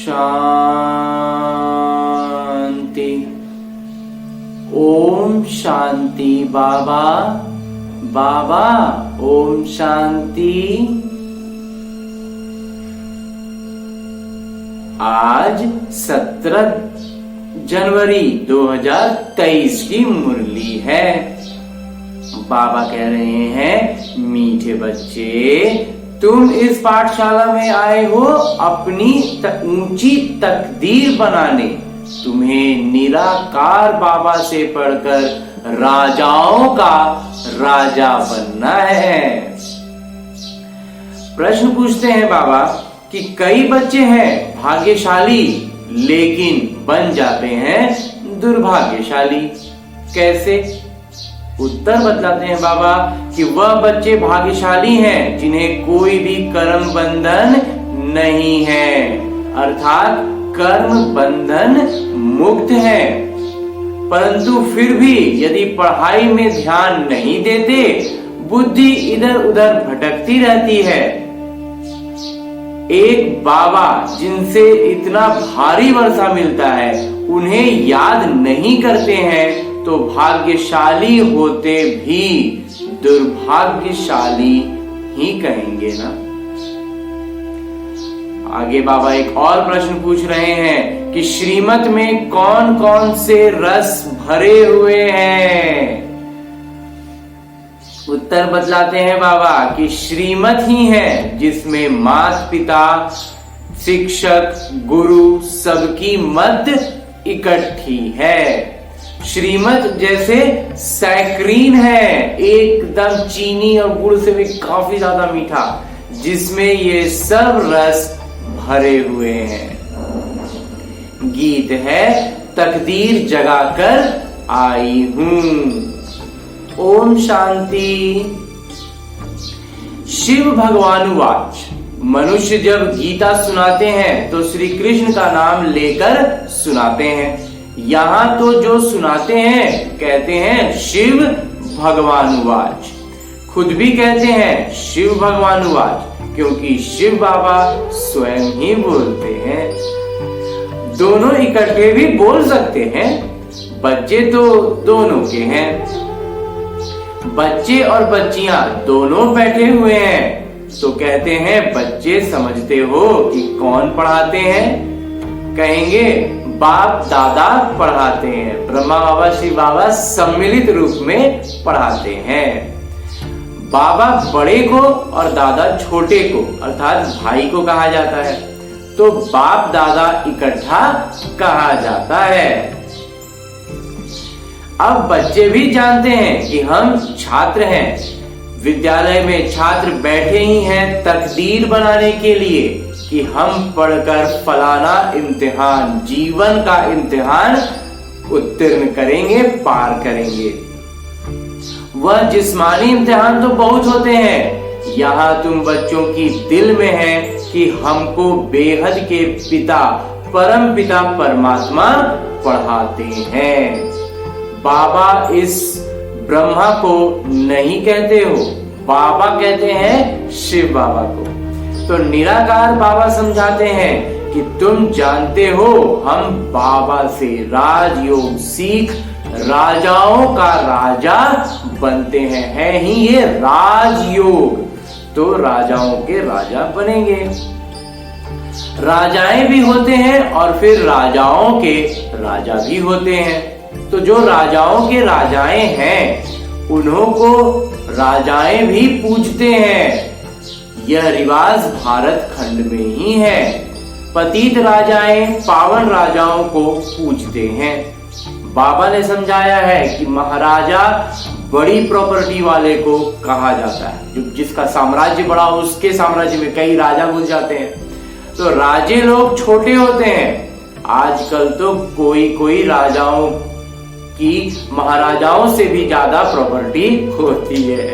शांति। ओम शांति। बाबा बाबा ओम शांति। आज 17 जनवरी 2023 की मुरली है। बाबा कह रहे हैं, मीठे बच्चे, तुम इस पाठशाला में आए हो अपनी ऊंची तकदीर बनाने। तुम्हें निराकार बाबा से पढ़कर राजाओं का राजा बनना है। प्रश्न पूछते हैं बाबा कि कई बच्चे हैं भाग्यशाली लेकिन बन जाते हैं दुर्भाग्यशाली, कैसे? उत्तर बतलाते हैं बाबा कि वह बच्चे भाग्यशाली हैं जिन्हें कोई भी कर्म बंधन नहीं है, अर्थात कर्म बंधन मुक्त है। परंतु फिर भी यदि पढ़ाई में ध्यान नहीं देते, बुद्धि इधर उधर भटकती रहती है। एक बाबा जिनसे इतना भारी वर्षा मिलता है उन्हें याद नहीं करते हैं तो भाग्यशाली होते भी दुर्भाग्यशाली ही कहेंगे ना। आगे बाबा एक और प्रश्न पूछ रहे हैं कि श्रीमत में कौन कौन से रस भरे हुए हैं। उत्तर बतलाते हैं बाबा कि श्रीमत ही है जिसमें माता पिता, शिक्षक, गुरु सबकी मत इकट्ठी है। श्रीमत जैसे सैक्रीन है, एकदम चीनी और गुड़ से भी काफी ज्यादा मीठा, जिसमें ये सब रस भरे हुए हैं। गीत है, तकदीर जगाकर आई हूं। ओम शांति। शिव भगवानुवाच। मनुष्य जब गीता सुनाते हैं तो श्री कृष्ण का नाम लेकर सुनाते हैं। यहाँ तो जो सुनाते हैं कहते हैं शिव भगवानुवाच, खुद भी कहते हैं शिव भगवानुवाच, क्योंकि शिव बाबा स्वयं ही बोलते हैं। दोनों इकट्ठे भी बोल सकते हैं, बच्चे तो दोनों के हैं। बच्चे और बच्चियां दोनों बैठे हुए हैं तो कहते हैं बच्चे समझते हो कि कौन पढ़ाते हैं? कहेंगे बाप दादा पढ़ाते हैं। ब्रह्मा बाबा शिव बाबा सम्मिलित रूप में पढ़ाते हैं। बाबा बड़े को और दादा छोटे को अर्थात भाई को कहा जाता है, तो बाप दादा इकट्ठा कहा जाता है। अब बच्चे भी जानते हैं कि हम छात्र हैं। विद्यालय में छात्र बैठे ही हैं तकदीर बनाने के लिए कि हम पढ़कर फलाना इम्तिहान, जीवन का इम्तिहान उत्तीर्ण करेंगे, पार करेंगे। वह जिस्मानी इम्तिहान तो बहुत होते हैं, यहाँ तुम बच्चों की दिल में है कि हमको बेहद के पिता, परम पिता परमात्मा पढ़ाते हैं। बाबा इस ब्रह्मा को नहीं कहते हो, बाबा कहते हैं शिव बाबा को। तो निराकार बाबा समझाते हैं कि तुम जानते हो हम बाबा से राजयोग सीख राजाओं का राजा बनते हैं। है ही ये राजयोग, तो राजाओं के राजा बनेंगे। राजाएं भी होते हैं और फिर राजाओं के राजा भी होते हैं। तो जो राजाओं के राजाएं हैं उन्हों को राजाएं भी पूजते हैं। यह रिवाज भारत खंड में ही है। पतित राजाएं पावन राजाओं को पूजते हैं। बाबा ने समझाया है कि महाराजा बड़ी प्रॉपर्टी वाले को कहा जाता है। जो जिसका साम्राज्य बड़ा हो उसके साम्राज्य में कई राजा घुस जाते हैं। तो राजे लोग छोटे होते हैं। आजकल तो कोई कोई राजाओं की महाराजाओं से भी ज्यादा प्रॉपर्टी होती है।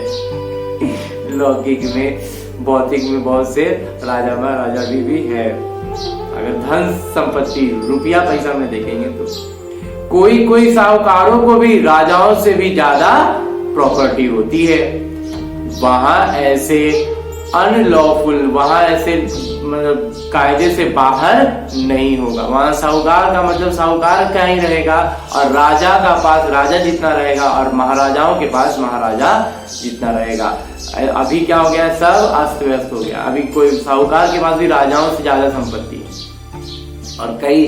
लौकिक में, भौतिक में बहुत से राजा महाराजा भी है। अगर धन संपत्ति रुपया पैसा में देखेंगे तो कोई कोई साहूकारों को भी राजाओं से भी ज्यादा प्रॉपर्टी होती है। वहां ऐसे अनलॉफुल, वहां ऐसे मतलब कायदे से बाहर नहीं होगा। वहां साहूकार का मतलब साहूकार का ही रहेगा, और राजा का पास राजा जितना रहेगा और महाराजाओं के पास महाराजा जितना रहेगा। अभी क्या हो गया, सब अस्त व्यस्त हो गया। अभी कोई साहूकार के पास भी राजाओं से ज्यादा संपत्ति है, और कई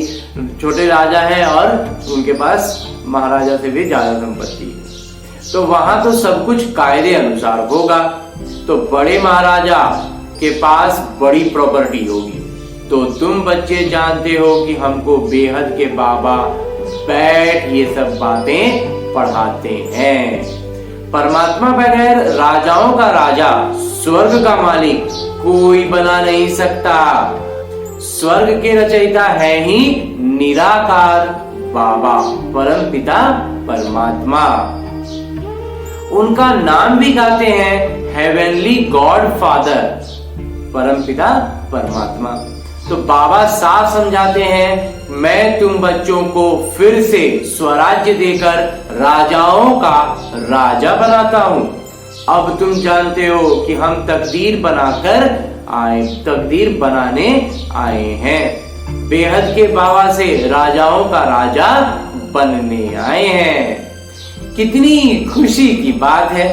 छोटे राजा हैं और उनके पास महाराजा से भी ज्यादा संपत्ति है। तो वहां तो सब कुछ कायदे अनुसार होगा। तो बड़े महाराजा के पास बड़ी प्रॉपर्टी होगी। तो तुम बच्चे जानते हो कि हमको बेहद के बाबा बैठ ये सब बातें पढ़ाते हैं। परमात्मा बगैर राजाओं का राजा, स्वर्ग का मालिक कोई बना नहीं सकता। स्वर्ग के रचयिता है ही निराकार बाबा, परम पिता परमात्मा। उनका नाम भी गाते हैं हेवनली गॉड फादर, परम पिता परमात्मा। तो बाबा साफ समझाते हैं, मैं तुम बच्चों को फिर से स्वराज्य देकर राजाओं का राजा बनाता हूं। अब तुम जानते हो कि हम तकदीर बनाने आए हैं। बेहद के बाबा से राजाओं का राजा बनने आए हैं। कितनी खुशी की बात है।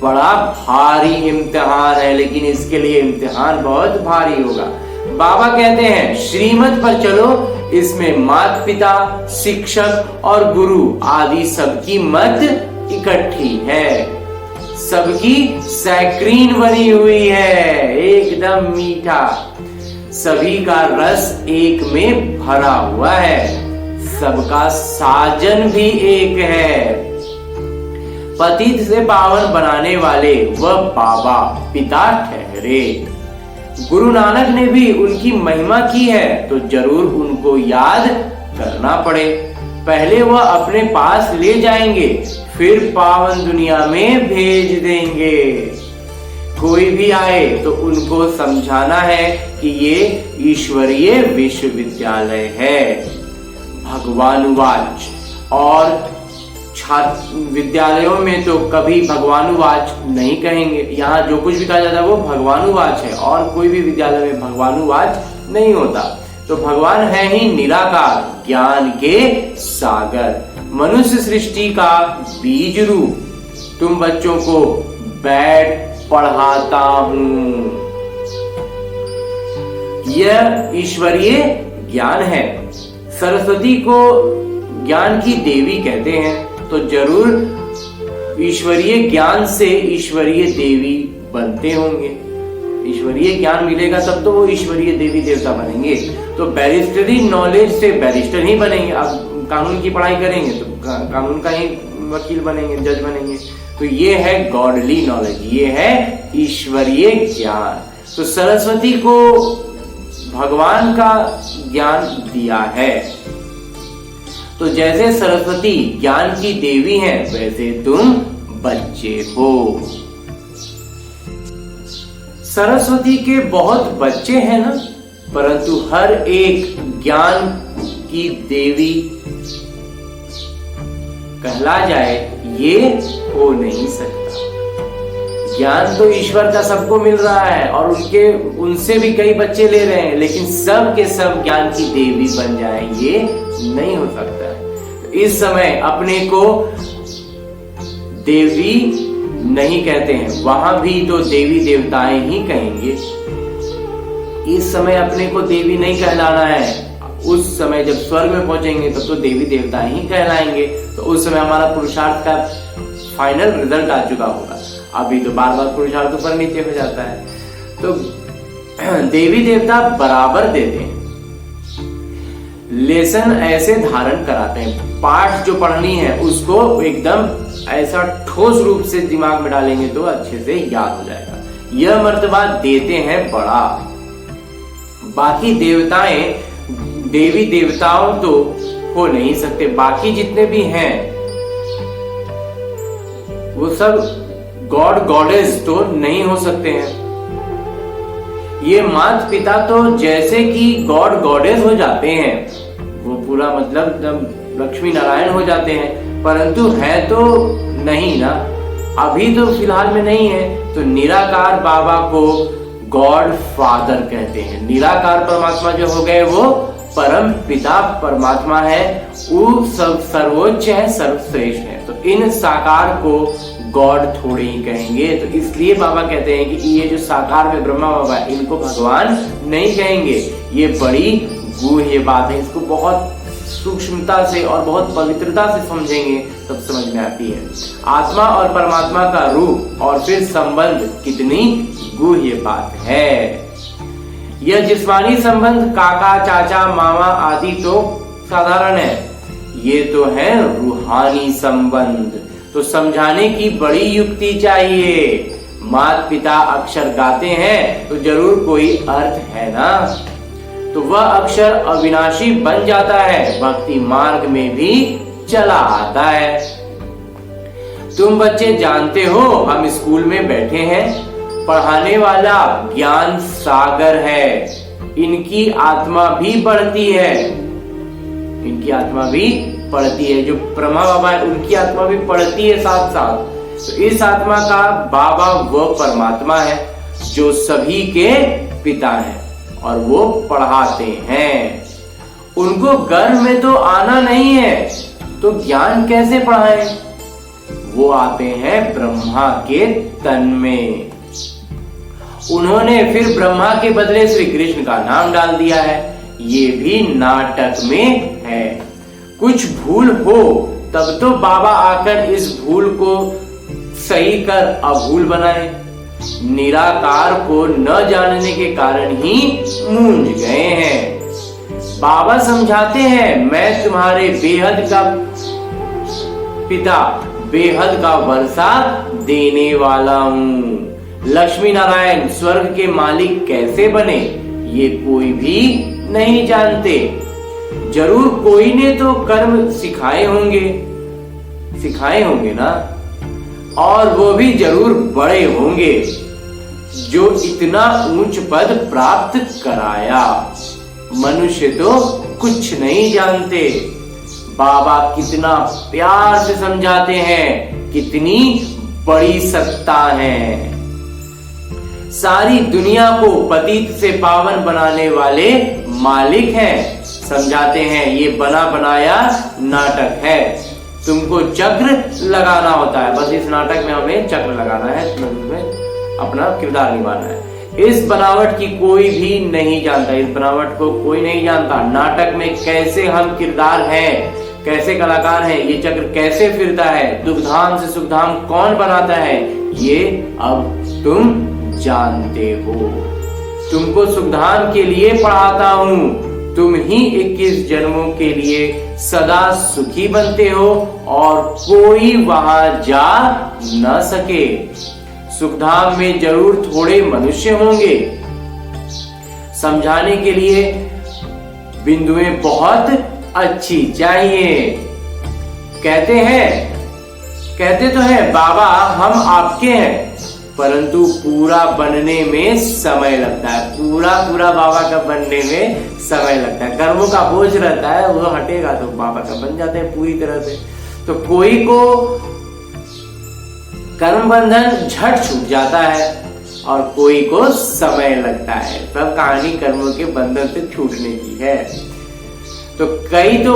बड़ा भारी इम्तिहान है, लेकिन इसके लिए इम्तिहान बहुत भारी होगा। बाबा कहते हैं श्रीमत पर चलो, इसमें माता पिता, शिक्षक और गुरु आदि सबकी मत इकट्ठी है। सबकी सैक्रीन बनी हुई है, एकदम मीठा। सभी का रस एक में भरा हुआ है। सबका साजन भी एक है। पतित से पावन बनाने वाले वह बाबा पिता ठहरे। गुरु नानक ने भी उनकी महिमा की है, तो जरूर उनको याद करना पड़े। पहले वह अपने पास ले जाएंगे, फिर पावन दुनिया में भेज देंगे। कोई भी आए तो उनको समझाना है कि ये ईश्वरीय विश्वविद्यालय है। भगवानुवाच। और विद्यालयों में तो कभी भगवानुवाच नहीं कहेंगे। यहाँ जो कुछ भी कहा जाता है वो भगवानुवाच है, और कोई भी विद्यालय में भगवानुवाच नहीं होता। तो भगवान है ही निराकार, ज्ञान के सागर, मनुष्य सृष्टि का बीज रूप। तुम बच्चों को बैठ पढ़ाता हूं। यह ईश्वरीय ज्ञान है। सरस्वती को ज्ञान की देवी कहते हैं, तो जरूर ईश्वरीय ज्ञान से ईश्वरीय देवी बनते होंगे। ईश्वरीय ज्ञान मिलेगा तब तो वो ईश्वरीय देवी देवता बनेंगे। तो बैरिस्टरी नॉलेज से बैरिस्टर ही बनेंगे। अब कानून की पढ़ाई करेंगे तो कानून का ही वकील बनेंगे, जज बनेंगे। तो ये है गॉडली नॉलेज, ये है ईश्वरीय ज्ञान। तो सरस्वती को भगवान का ज्ञान दिया है। तो जैसे सरस्वती ज्ञान की देवी हैं, वैसे तुम बच्चे हो। सरस्वती के बहुत बच्चे हैं ना, परंतु हर एक ज्ञान की देवी कहला जाए ये हो नहीं सकता। ज्ञान तो ईश्वर का सबको मिल रहा है, और उनसे भी कई बच्चे ले रहे हैं, लेकिन सब के सब ज्ञान की देवी बन जाए ये नहीं हो सकता है। तो इस समय अपने को देवी नहीं कहते हैं, वहां भी तो देवी देवताएं ही कहेंगे। इस समय अपने को देवी नहीं कहलाना है। उस समय जब स्वर्ग में पहुंचेंगे तब तो देवी देवता ही कहलाएंगे। तो उस समय हमारा पुरुषार्थ का फाइनल रिजल्ट आ चुका होगा। अभी तो बार बार पुरुषार्थ ऊपर नीचे हो जाता है। तो देवी देवता बराबर देते हैं, लेसन ऐसे धारण कराते हैं। पाठ जो पढ़नी है उसको एकदम ऐसा ठोस रूप से दिमाग में डालेंगे तो अच्छे से याद हो जाएगा। यह मर्तबा देते हैं बड़ा। बाकी देवताएं देवी देवताओं तो हो नहीं सकते। बाकी जितने भी हैं वो सब गॉड गॉडेस तो नहीं हो सकते हैं। ये माता पिता तो जैसे कि गॉड गॉडेस हो जाते हैं, वो पूरा मतलब लक्ष्मी नारायण हो जाते हैं, परंतु है तो नहीं ना। अभी तो फिलहाल में नहीं है। तो निराकार बाबा को गॉड फादर कहते हैं। निराकार परमात्मा जो हो गए वो परम पिता परमात्मा है, वो सब सर्वोच्च है, सर्वश्रेष्ठ है। तो इन साकार को गॉड थोड़े ही कहेंगे। तो इसलिए बाबा कहते हैं कि ये जो साकार में ब्रह्मा बाबा है इनको भगवान नहीं कहेंगे। ये बड़ी गूढ़ बात है, इसको बहुत सूक्ष्मता से और बहुत पवित्रता से समझेंगे तब समझ में आती है। आत्मा और परमात्मा का रूप और फिर संबंध कितनी गूढ़ बात है। यह जिस्मानी संबंध काका चाचा मामा आदि तो साधारण है, ये तो है रूहानी संबंध। तो समझाने की बड़ी युक्ति चाहिए। माता पिता अक्षर गाते हैं तो जरूर कोई अर्थ है ना, तो वह अक्षर अविनाशी बन जाता है, भक्ति मार्ग में भी चला आता है। तुम बच्चे जानते हो हम स्कूल में बैठे हैं, पढ़ाने वाला ज्ञान सागर है, इनकी आत्मा भी बढ़ती है, इनकी आत्मा भी पढ़ती है। जो ब्रह्मा बाबा है उनकी आत्मा भी पढ़ती है साथ साथ। तो इस आत्मा का बाबा वो परमात्मा है जो सभी के पिता है और वो पढ़ाते हैं। उनको गर्भ में तो आना नहीं है, तो ज्ञान कैसे पढ़ाएं? वो आते हैं ब्रह्मा के तन में। उन्होंने फिर ब्रह्मा के बदले श्री कृष्ण का नाम डाल दिया है। ये भी नाटक में है। कुछ भूल हो तब तो बाबा आकर इस भूल को सही कर अभूल बनाए। निराकार को न जानने के कारण ही मूंझ गए हैं। बाबा समझाते हैं मैं तुम्हारे बेहद का पिता, बेहद का वर्षा देने वाला हूँ। लक्ष्मी नारायण स्वर्ग के मालिक कैसे बने ये कोई भी नहीं जानते। जरूर कोई ने तो कर्म सिखाए होंगे ना, और वो भी जरूर बड़े होंगे जो इतना ऊंच पद प्राप्त कराया। मनुष्य तो कुछ नहीं जानते। बाबा कितना प्यार से समझाते हैं, कितनी बड़ी सत्ता है। सारी दुनिया को पतित से पावन बनाने वाले मालिक हैं। समझाते हैं ये बना बनाया नाटक है, तुमको चक्र लगाना होता है। बस इस नाटक में हमें चक्र लगाना है, में अपना किरदार निभाना है। इस बनावट की कोई भी नहीं जानता, इस बनावट को कोई नहीं जानता। नाटक में कैसे हम किरदार हैं, कैसे कलाकार हैं, ये चक्र कैसे फिरता है, दुखधाम से सुखधाम कौन बनाता है, ये अब तुम जानते हो। तुमको सुखधाम के लिए पढ़ाता हूँ। तुम ही 21 जन्मों के लिए सदा सुखी बनते हो और कोई वहां जा न सके। सुखधाम में जरूर थोड़े मनुष्य होंगे। समझाने के लिए बिंदुएं बहुत अच्छी चाहिए। कहते तो हैं बाबा हम आपके हैं, परंतु पूरा बनने में समय लगता है। पूरा बाबा का बनने में समय लगता है। कर्मों का बोझ रहता है, वो हटेगा तो बाबा का बन जाते हैं पूरी तरह से। तो कोई को कर्म बंधन झट छूट जाता है और कोई को समय लगता है। सब कहानी कर्मों के बंधन से छूटने की है। तो कई तो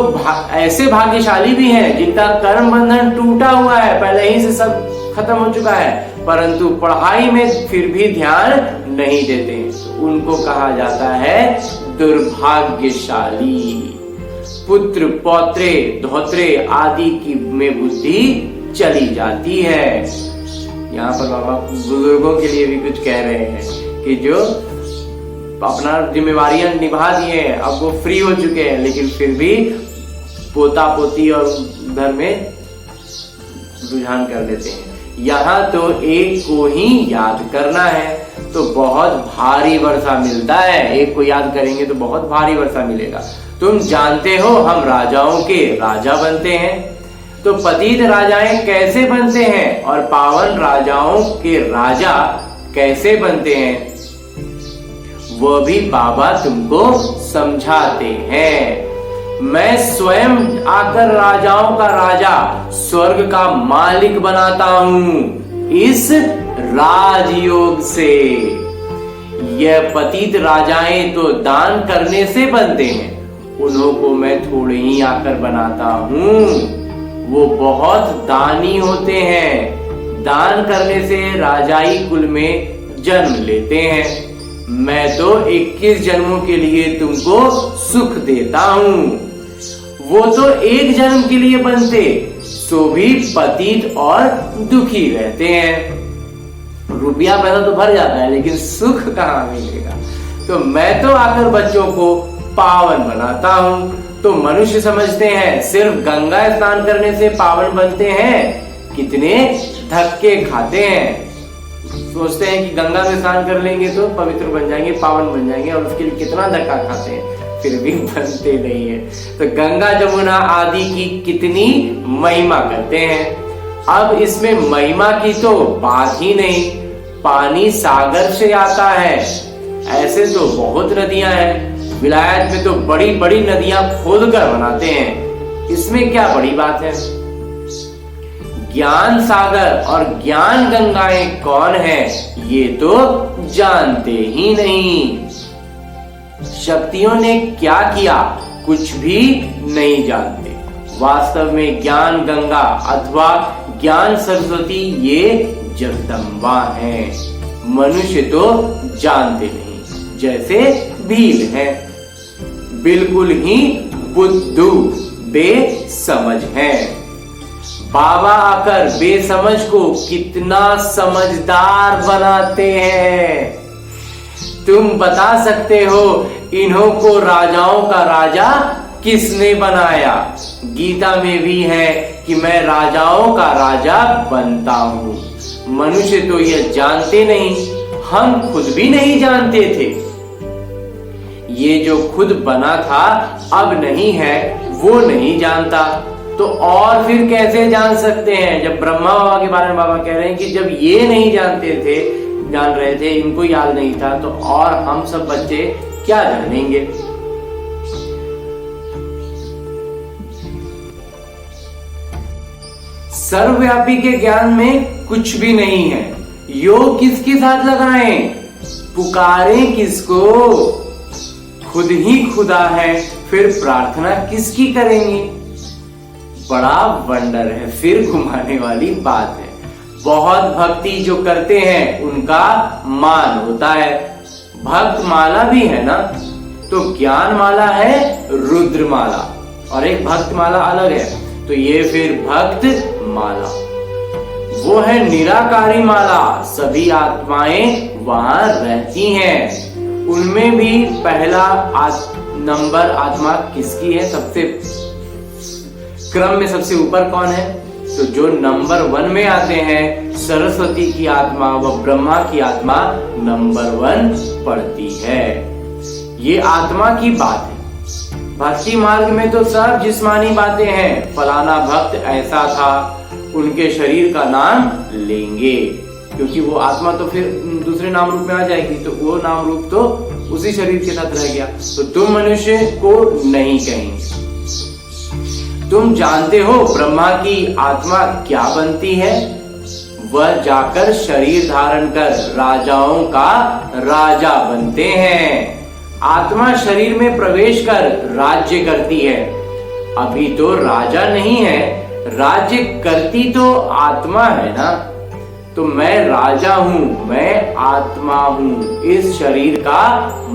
ऐसे भाग्यशाली भी हैं जिनका कर्म बंधन टूटा हुआ है, पहले ही से सब खत्म हो चुका है, परंतु पढ़ाई में फिर भी ध्यान नहीं देते। उनको कहा जाता है दुर्भाग्यशाली। पुत्र पौत्रे धोत्रे आदि की में बुद्धि चली जाती है। यहाँ पर बाबा बुजुर्गों के लिए भी कुछ कह रहे हैं कि जो अपना जिम्मेवारियां निभा दिए हैं, अब वो फ्री हो चुके हैं, लेकिन फिर भी पोता पोती और घर में रुझान कर देते हैं। यहाँ तो एक को ही याद करना है तो बहुत भारी वर्षा मिलता है। एक को याद करेंगे तो बहुत भारी वर्षा मिलेगा। तुम जानते हो हम राजाओं के राजा बनते हैं, तो पतित राजाएं कैसे बनते हैं और पावन राजाओं के राजा कैसे बनते हैं, वो भी बाबा तुमको समझाते हैं। मैं स्वयं आकर राजाओं का राजा, स्वर्ग का मालिक बनाता हूँ इस राजयोग से। यह पतित राजाएं तो दान करने से बनते हैं, उन्हों को मैं थोड़े ही आकर बनाता हूँ। वो बहुत दानी होते हैं, दान करने से राजाई कुल में जन्म लेते हैं। मैं तो 21 जन्मों के लिए तुमको सुख देता हूँ। वो तो एक जन्म के लिए बनते, तो भी पतित और दुखी रहते हैं। रुपया पैसा तो भर जाता है, लेकिन सुख कहाँ मिलेगा। तो मैं तो आकर बच्चों को पावन बनाता हूँ। तो मनुष्य समझते हैं सिर्फ गंगा स्नान करने से पावन बनते हैं, कितने धक्के खाते हैं। सोचते हैं कि गंगा में स्नान कर लेंगे तो पवित्र बन जाएंगे, पावन बन जाएंगे, और उसके लिए कितना धक्का खाते हैं, फिर भी बनते नहीं है। तो गंगा जमुना आदि की कितनी महिमा करते हैं। अब इसमें महिमा की तो बात ही नहीं, पानी सागर से आता है। ऐसे तो बहुत नदियां हैं, विलायत में तो बड़ी बड़ी नदियां खोदकर बनाते हैं, इसमें क्या बड़ी बात है। ज्ञान सागर और ज्ञान गंगाएं कौन है, ये तो जानते ही नहीं। शक्तियों ने क्या किया, कुछ भी नहीं जानते। वास्तव में ज्ञान गंगा अथवा ज्ञान सरस्वती ये जगदम्बा हैं। मनुष्य तो जानते नहीं, जैसे भील है, बिल्कुल ही बुद्धू बेसमझ है। बाबा आकर बेसमझ को कितना समझदार बनाते हैं। तुम बता सकते हो इन्हों को राजाओं का राजा किसने बनाया। गीता में भी है कि मैं राजाओं का राजा बनता हूँ। मनुष्य तो यह जानते नहीं, हम खुद भी नहीं जानते थे। ये जो खुद बना था अब नहीं है, वो नहीं जानता, तो और फिर कैसे जान सकते हैं। जब ब्रह्मा बाबा के बारे में बाबा कह रहे हैं कि जब ये नहीं जान रहे थे, इनको याद नहीं था, तो और हम सब बच्चे क्या जानेंगे। सर्वव्यापी के ज्ञान में कुछ भी नहीं है। योग किसके साथ लगाएं, पुकारें किसको, खुद ही खुदा है, फिर प्रार्थना किसकी करेंगे। बड़ा वंडर है, फिर घुमाने वाली बात है। बहुत भक्ति जो करते हैं उनका मान होता है। भक्त माला भी है ना, तो ज्ञान माला है रुद्र माला, और एक भक्त माला अलग है। तो ये फिर भक्त माला वो है निराकारी माला। सभी आत्माएं वहां रहती हैं। उनमें भी पहला नंबर आत्मा किसकी है, सबसे क्रम में सबसे ऊपर कौन है। तो जो नंबर 1 में आते हैं, सरस्वती की आत्मा व ब्रह्मा की आत्मा नंबर 1 पढ़ती है। ये आत्मा की बात है। भक्ति मार्ग में तो सब जिस्मानी बातें हैं। फलाना भक्त ऐसा था, उनके शरीर का नाम लेंगे, क्योंकि वो आत्मा तो फिर दूसरे नाम रूप में आ जाएगी, तो वो नाम रूप तो उसी शरीर के साथ रह गया। तो तुम मनुष्य को नहीं कहेंगे। तुम जानते हो ब्रह्मा की आत्मा क्या बनती है। वह जाकर शरीर धारण कर राजाओं का राजा बनते हैं। आत्मा शरीर में प्रवेश कर राज्य करती है। अभी तो राजा नहीं है, राज्य करती तो आत्मा है ना। तो मैं राजा हूँ, मैं आत्मा हूँ, इस शरीर का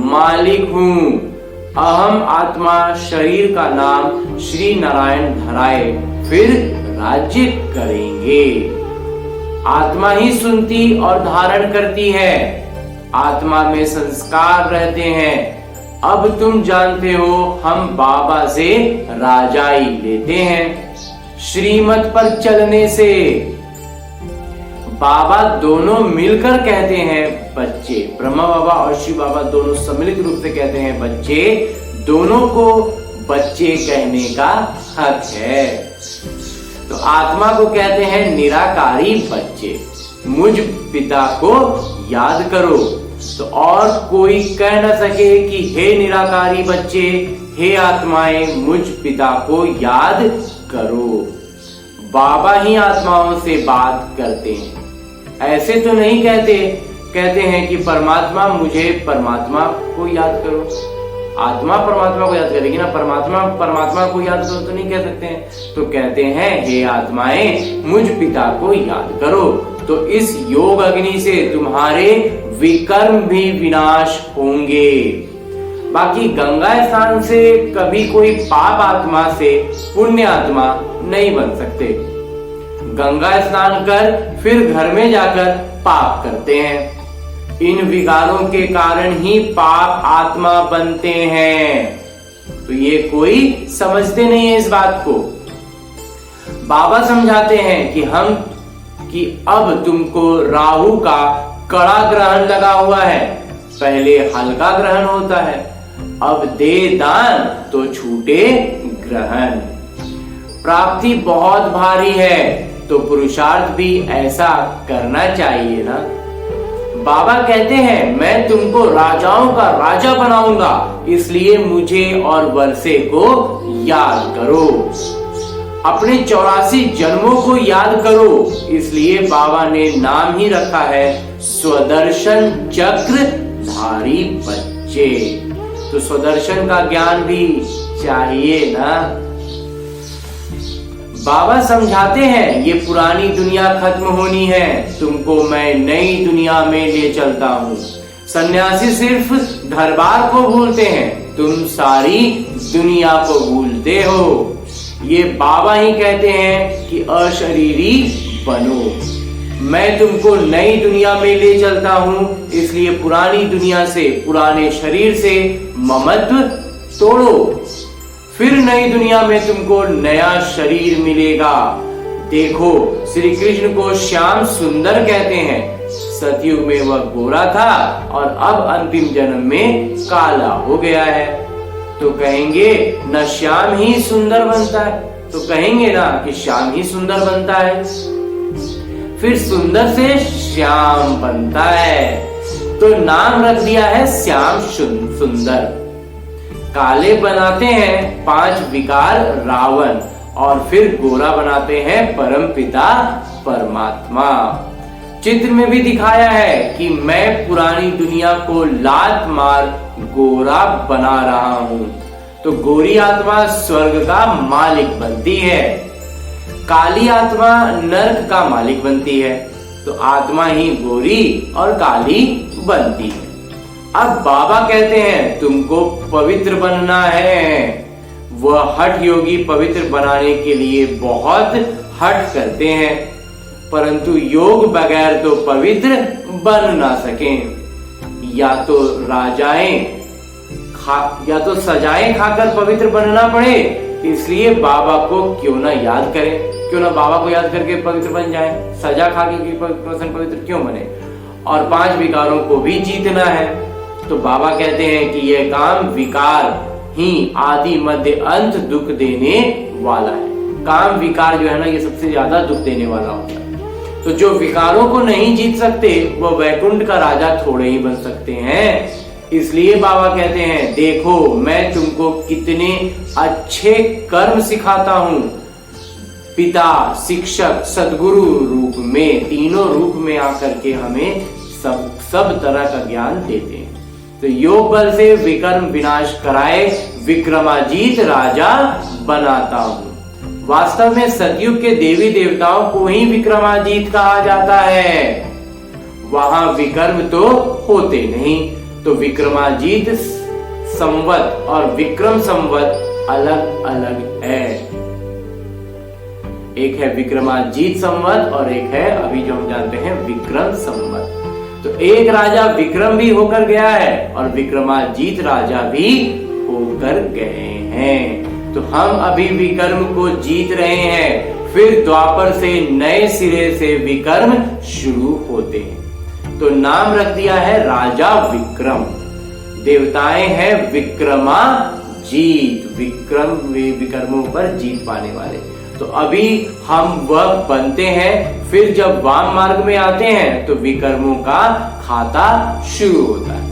मालिक हूँ। अहम आत्मा शरीर का नाम श्री नारायण धराए, फिर राज्य करेंगे। आत्मा ही सुनती और धारण करती है। आत्मा में संस्कार रहते हैं। अब तुम जानते हो हम बाबा से राजाई लेते हैं। श्रीमत पर चलने से बाबा दोनों मिलकर कहते हैं बच्चे, ब्रह्मा बाबा और शिव बाबा दोनों सम्मिलित रूप से कहते हैं बच्चे। दोनों को बच्चे कहने का हक है। तो आत्मा को कहते हैं निराकारी बच्चे। मुझ पिता को याद करो, तो और कोई कह न सके कि हे निराकारी बच्चे, हे आत्माएं, मुझ पिता को याद करो। बाबा ही आत्माओं से बात करते हैं। ऐसे तो नहीं कहते कहते हैं कि परमात्मा मुझे परमात्मा को याद करो। आत्मा परमात्मा को याद करेगी ना, परमात्मा परमात्मा को याद करो तो नहीं कह सकते हैं। तो कहते हैं हे आत्माएं मुझ पिता को याद करो, तो इस योग अग्नि से तुम्हारे विकर्म भी विनाश होंगे। बाकी गंगा स्नान से कभी कोई पाप आत्मा से पुण्य आत्मा नहीं बन सकते। गंगा स्नान कर फिर घर में जाकर पाप करते हैं। इन विकारों के कारण ही पाप आत्मा बनते हैं। तो ये कोई समझते नहीं है इस बात को। बाबा समझाते हैं कि अब तुमको राहु का कड़ा ग्रहण लगा हुआ है। पहले हल्का ग्रहण होता है, अब दे दान तो छूटे ग्रहण। प्राप्ति बहुत भारी है, तो पुरुषार्थ भी ऐसा करना चाहिए ना। बाबा कहते हैं मैं तुमको राजाओं का राजा बनाऊंगा, इसलिए मुझे और वर्षे को याद करो। अपने 84 जन्मों को याद करो, इसलिए बाबा ने नाम ही रखा है स्वदर्शन चक्रधारी बच्चे। तो स्वदर्शन का ज्ञान भी चाहिए ना। बाबा समझाते हैं ये पुरानी दुनिया खत्म होनी है, तुमको मैं नई दुनिया में ले चलता हूँ। सन्यासी सिर्फ घर बार को भूलते हैं, तुम सारी दुनिया को भूलते हो। ये बाबा ही कहते हैं कि अशरीरी बनो। मैं तुमको नई दुनिया में ले चलता हूँ, इसलिए पुरानी दुनिया से, पुराने शरीर से ममत्व तोड़ो। फिर नई दुनिया में तुमको नया शरीर मिलेगा। देखो श्री कृष्ण को श्याम सुंदर कहते हैं। सतयुग में वह गोरा था और अब अंतिम जन्म में काला हो गया है। तो कहेंगे न श्याम ही सुंदर बनता है, तो कहेंगे ना कि श्याम ही सुंदर बनता है। फिर सुंदर से श्याम बनता है, तो नाम रख दिया है श्याम सुंदर। काले बनाते हैं 5 विकार रावण, और फिर गोरा बनाते हैं परम पिता परमात्मा। चित्र में भी दिखाया है कि मैं पुरानी दुनिया को लात मार गोरा बना रहा हूँ। तो गोरी आत्मा स्वर्ग का मालिक बनती है, काली आत्मा नरक का मालिक बनती है। तो आत्मा ही गोरी और काली बनती है। अब बाबा कहते हैं तुमको पवित्र बनना है। वह हठ योगी पवित्र बनाने के लिए बहुत हठ करते हैं, परंतु योग बगैर तो पवित्र बन ना सके। या तो सजाएं खाकर पवित्र बनना पड़े, इसलिए बाबा को क्यों ना याद करें, क्यों ना बाबा को याद करके पवित्र बन जाएं। सजा खा के पवित्र क्यों बने। और 5 विकारों को भी जीतना है। तो बाबा कहते हैं कि यह काम विकार ही आदि मध्य अंत दुख देने वाला है। काम विकार जो है ना, ये सबसे ज्यादा दुख देने वाला होता है। तो जो विकारों को नहीं जीत सकते वो वैकुंठ का राजा थोड़े ही बन सकते हैं। इसलिए बाबा कहते हैं देखो मैं तुमको कितने अच्छे कर्म सिखाता हूँ। पिता, शिक्षक, सदगुरु रूप में, तीनों रूप में आकर के हमें सब तरह का ज्ञान देते हैं। तो योग बल से विकर्म विनाश कराए विक्रमाजीत राजा बनाता हूँ। वास्तव में सतयुग के देवी देवताओं को ही विक्रमाजीत कहा जाता है। वहां विकर्म तो होते नहीं। तो विक्रमाजीत संवत और विक्रम संवत अलग अलग है। एक है विक्रमाजीत संवत और एक है अभी जो हम जानते हैं विक्रम संवत। तो एक राजा विक्रम भी होकर गया है और विक्रमाजीत राजा भी होकर गए हैं। तो हम अभी विकर्म को जीत रहे हैं, फिर द्वापर से नए सिरे से विकर्म शुरू होते हैं। तो नाम रख दिया है राजा विक्रम। देवताएं हैं विक्रमाजीत, विकर्मों पर जीत पाने वाले। तो अभी हम वह बनते हैं, फिर जब वाम मार्ग में आते हैं तो विकर्मों का खाता शुरू होता है।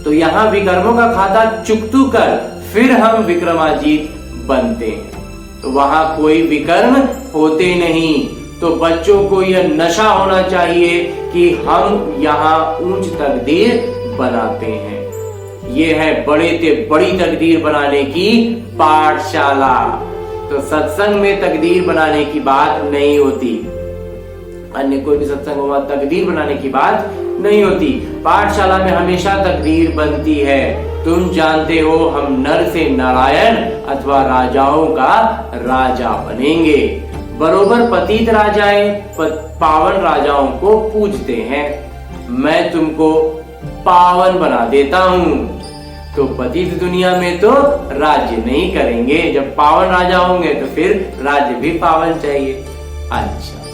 तो यहाँ विकर्मों का खाता चुकतू कर फिर हम विक्रमाजीत बनते हैं। तो वहां कोई विकर्म होते नहीं, तो बच्चों को यह नशा होना चाहिए कि हम यहाँ ऊंच तकदीर बनाते हैं। ये है बड़े से बड़ी तकदीर बनाने की पाठशाला। तो सत्संग में तकदीर बनाने की बात नहीं होती, अन्य कोई भी सत्संग होगा तकदीर बनाने की बात नहीं होती। पाठशाला में हमेशा तकदीर बनती है। तुम जानते हो हम नर से नारायण अथवा राजाओं का राजा बनेंगे। बरोबर पतित राजाएं पावन राजाओं को पूजते हैं। मैं तुमको पावन बना देता हूँ। तो पतित दुनिया में तो राज्य नहीं करेंगे, जब पावन राजा होंगे तो फिर राज्य भी पावन चाहिए। अच्छा,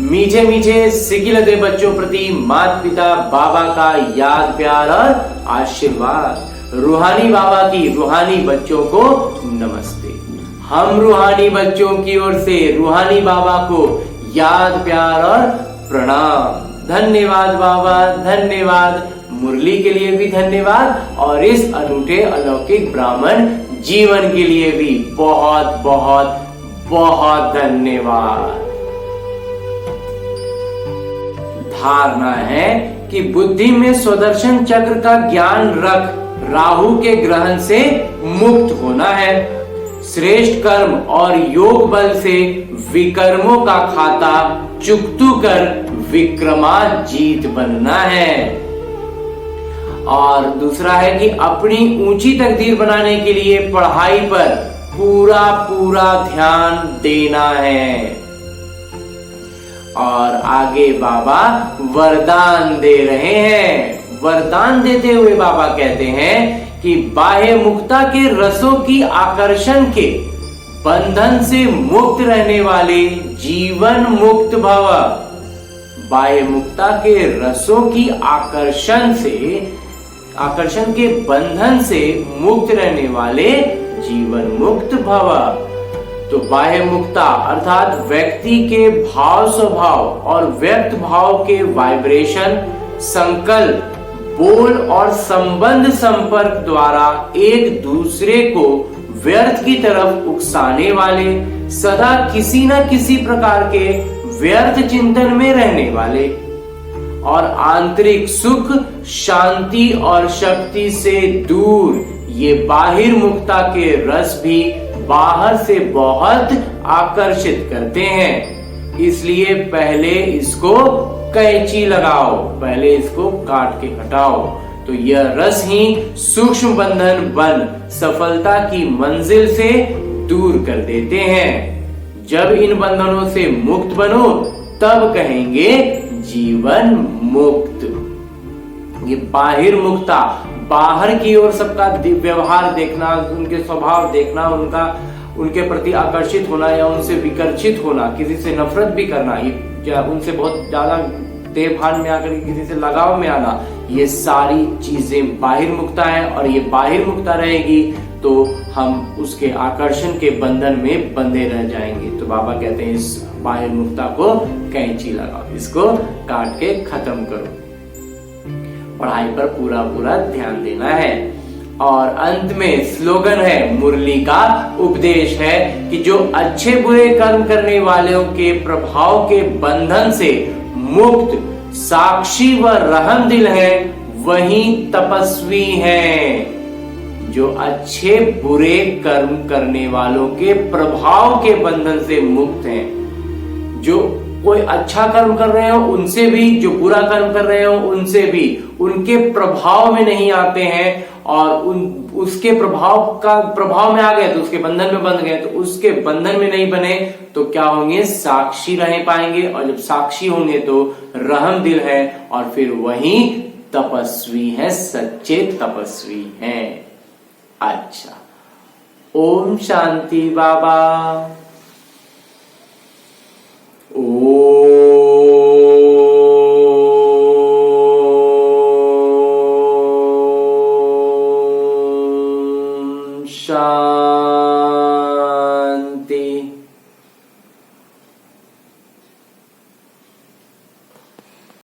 मीठे मीठे सिकिलते बच्चों प्रति माता पिता बाबा का याद प्यार और आशीर्वाद। रूहानी बाबा की रूहानी बच्चों को नमस्ते। हम रूहानी बच्चों की ओर से रूहानी बाबा को याद प्यार और प्रणाम। धन्यवाद बाबा, धन्यवाद। मुरली के लिए भी धन्यवाद और इस अनूठे अलौकिक ब्राह्मण जीवन के लिए भी बहुत बहुत बहुत धन्यवाद। धारणा है कि बुद्धि में स्वदर्शन चक्र का ज्ञान रख राहु के ग्रहण से मुक्त होना है। श्रेष्ठ कर्म और योग बल से विकर्मों का खाता चुकतू कर विक्रमाजीत बनना है। और दूसरा है कि अपनी ऊंची तकदीर बनाने के लिए पढ़ाई पर पूरा पूरा ध्यान देना है। और आगे बाबा वरदान दे रहे हैं। वरदान देते हुए बाबा कहते हैं कि बाह्य मुक्ता के रसों की आकर्षण के बंधन से मुक्त रहने वाले जीवन मुक्त भव। बाह्य मुक्ता के रसों की आकर्षण के बंधन से मुक्त रहने वाले जीवन मुक्त भव। तो बाह्य मुक्ता अर्थात व्यक्ति के भाव स्वभाव और व्यक्त भाव के वाइब्रेशन, संकल्प, बोल और संबंध संपर्क द्वारा एक दूसरे को व्यर्थ की तरफ उकसाने वाले, सदा किसी न किसी प्रकार के व्यर्थ चिंतन में रहने वाले और आंतरिक सुख, शांति और शक्ति से दूर ये बाहिर मुक्ता के रस भी बाहर से बहुत आकर्षित करते हैं। इसलिए पहले इसको कैंची लगाओ, पहले इसको काट के हटाओ। तो यह रस ही सूक्ष्म बंधन बन सफलता की मंजिल से दूर कर देते हैं। जब इन बंधनों से मुक्त बनो तब कहेंगे जीवन मुक्त। ये बाहिर मुक्ता, बाहर की ओर सबका व्यवहार देखना, उनके स्वभाव देखना, उनके प्रति आकर्षित होना या उनसे विकर्षित होना, किसी से नफरत भी करना, या उनसे बहुत ज्यादा देवभान में आकर किसी से लगाव में आना, ये सारी चीजें बाहिर मुक्ता है। और ये बाहिर मुक्ता रहेगी तो हम उसके आकर्षण के बंधन में बंधे रह जाएंगे। तो बाबा कहते हैं इस बाहिर मुक्ता को कैंची लगाओ, इसको काट के खत्म करो। पढ़ाई पर पूरा पूरा ध्यान देना है। और अंत में स्लोगन है, मुरली का उपदेश है कि जो अच्छे बुरे कर्म करने वालों के प्रभाव के बंधन से मुक्त साक्षी व रहम दिल है वही तपस्वी है। जो अच्छे बुरे कर्म करने वालों के प्रभाव के बंधन से मुक्त हैं, जो कोई अच्छा कर्म कर रहे हो उनसे भी, जो बुरा कर्म कर रहे हो उनसे भी, उनके प्रभाव में नहीं आते हैं और उसके प्रभाव में आ गए तो उसके बंधन में बंध गए। तो उसके बंधन में नहीं बने तो क्या होंगे, साक्षी रह पाएंगे। और जब साक्षी होंगे तो रहम दिल है और फिर वही तपस्वी है, सच्चे तपस्वी हैं। अच्छा, ओम शांति बाबा। ओम